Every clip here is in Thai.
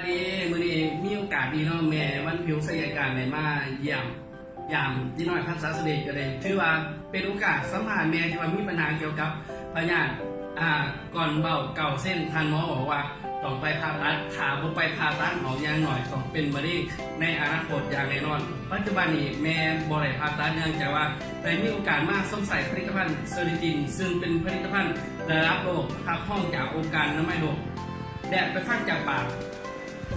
ดีมื้อนี้มีโอกาสดีเนาะแม่วันผิวศัลยการในมาเยี่ยมยามที่น้อยพันษาเสด็จก็เลยถือว่าเป็นโอกาสสัมภาษณ์แม่ที่ว่ามีปัญหาเกี่ยวกับพยาธิก่อนเบาเก่าเส้นท่านหมอบอกว่าต้องไปผ่าตัดขาบ่ไปผ่าตัดออกอย่างหน่อยต้องเป็นมะเร็งในอนาคตอย่างแน่นอนปัจจุบันนี้แม่บ่ได้ผ่าตัดเนื่องจากว่าได้มีโอกาสมาสวมใส่ผลิตภัณฑ์เซอริจินซึ่งเป็นผลิตภัณฑ์ระดับโลกรับรองจากองค์การอนามัยโลกและไปฟังจากปาก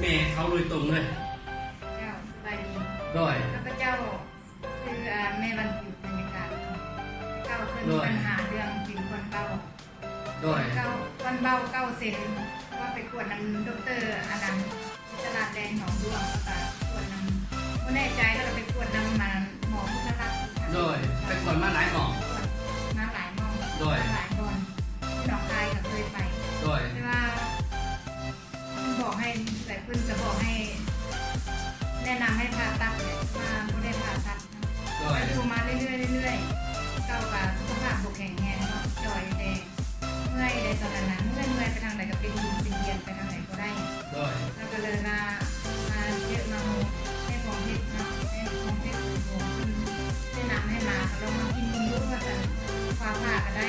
แม่เขาโดยตรงเลย เจ้าสบายดี ด้อย แล้วก็เจ้าคือแม่วันผิวบรรยากาศเจ้าเคยมีปัญหาเรื่องผิวคนเบา ด้อย เก้าคนเบาเก้าเซนว่าไปกวดน้ำดรอนันต์ตลาดแดงหนองบัวแล้วก็กวดน้ำไม่แน่ใจก็เราไปกวดน้ำมันหมอพุทธรัตน์ ด้อยไปก่อนมาหลายหมอก วดมาหลายหมอ ด้วย หลายคนที่หนองคายก็เคยไป ด้อย แต่ว่าบอกให้แต่เพื่อนจะบอกให้ แนะนำให้ผ่าตัดเนี่ยมาไม่ได้ผ่าตัดนะ ด้อย ดูมาเรื่อยๆเรื่อยๆเก้ากับสุขภาพบกแข็งแรงเนาะจอยแดงเมื่อยในตอนนั้นเมื่อยไปทางไหนก็เป็นเป็นเย็นไปทางไหนก็ได้ ด้อย แล้วก็เลยมาเยอะมาให้ของเพชรเนาะให้ของเพชรผมแนะนำให้มาลองมากินดูว่าจะความผ่าก็ได้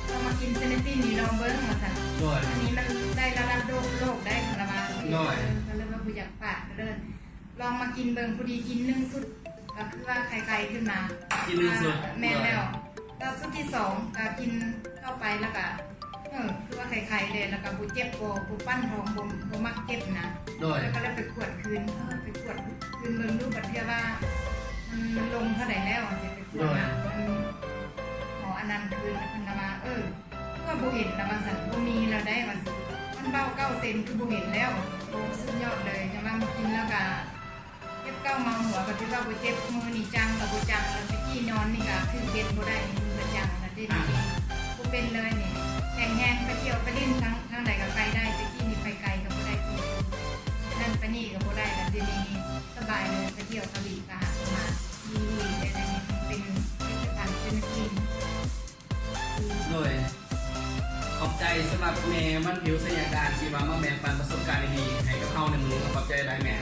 ลองมากินเซนตินนี่ลองเบิ้งมาสั่น ด้อย อันนี้มันได้ระดับโลกได้ระบาด น้อย ก็เลยว่าผู้อยากฝากก็เลยลองมากินเบิ่งพอดีกิน1สุดก็คือว่าไข่ขึ้นมา กินหนึ่งสุด แม่แล้วแล้วสุดที่2ก็กินเข้าไปแล้วก็คือว่าไข่เลยแล้วก็บุเจ็บบุปั้นท้องบุมักเจ็บนะ ด้อย แล้วก็เลยไปกวดคืนไปกวดคืนเบิ่งดูบัดเทียว่ามันลงเท่าไหร่แล้วสิไปกวดนะหมออนันต์คืนแล้วเพิ่นว่าก็บ่เห็นแล้วว่าสั่นบ่มีแล้วได้ว่ามันเบ้า9เซนคือบ่เห็นแล้วโอ้สุดยอดเลยจะว่ามากินแล้วก็เจ็บเก้ามาหัวก็ที่ว่าบ่เจ็บมือนี่จังกับบ่จังแล้วไปกี้นอนนี่ก็คือเย็นบ่ได้มือก็จังนะเด้นี่บ่เป็นเลยนี่แข็งแรงไปเที่ยวไปเล่นทางใดก็ไปได้ไปกี้นี่ไปไกลก็บ่ได้กินนั่นไปนี่ก็บ่ได้แล้วเดี๋ยวนี้สบายเลยไปเที่ยวเกาหลีก็หามาดีได้ได้นี่เป็นผลิตภัณฑ์เป็นกิน ด้อยขอบใจสำหรับแม่วันผิวศัลยการที่ว่ามาแบ่งปันประสบการณ์ดีๆให้กับเฮาในมื้อนี้ขอบใจหลายแม่